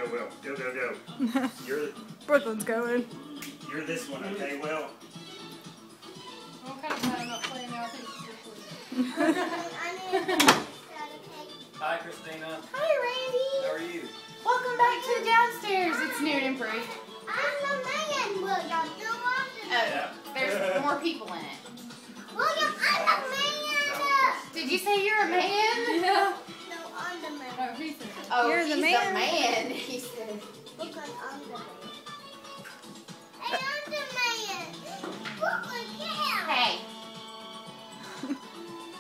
go, Will. Go, go, go. You're Brooklyn's going. You're this one, okay, Will? I'm kind of glad I'm not playing now. I think Hi, Christina. Hi, Randy. How are you? Welcome back to the downstairs. It's new and improved. I'm the man, William. There's more people in it. William, I'm the man. Did you say you're a man? Yeah. No, I'm the man. Oh, he said. Oh, You're the he's man. He said. Because I'm the man. Hey, I'm the man. Brooklyn, get out. Hey.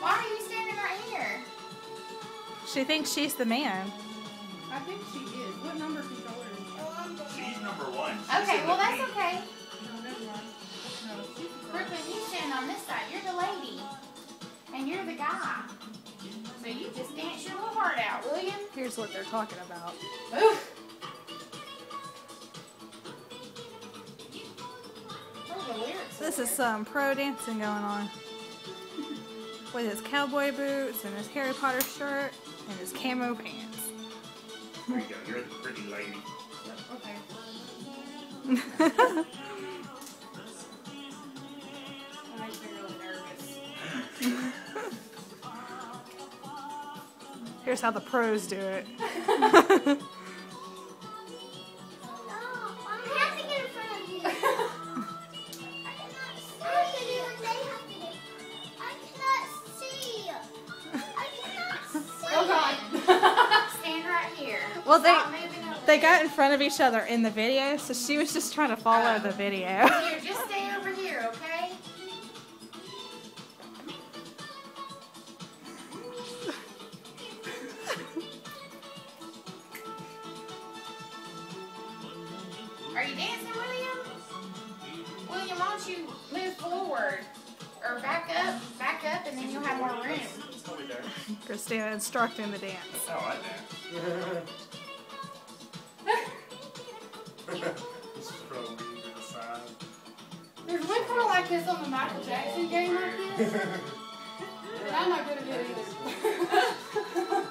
Why are you standing right here? She thinks she's the man. I think she is. What number controller is She's number 1. She's Okay, in well the that's pink. okay. No, never mind. No, Brooklyn, you stand on this side. You're the lady. And you're the guy. So you just dance your little heart out, William. Here's what they're talking about. Oof. What are the lyrics? This is some pro dancing going on. With his cowboy boots and his Harry Potter shirt and his camo pants. There you go. You're the pretty lady. Okay. That makes me really nervous. Here's how the pros do it. No, I have to get in front of you. I cannot see. I cannot see. I cannot see. Oh God. Stand right here. Well, Stop moving over They there. got in front of each other in the video, so she was just trying to follow the video. Here, just stay over here, okay? Are you dancing, William? William, why don't you move forward? Or back up, and then you'll have more room. It's over there. Christina instructing the dance. Oh, I know. This is probably to the side. There's one kind of like this on the Michael Jackson game like this. And I'm not good at it either.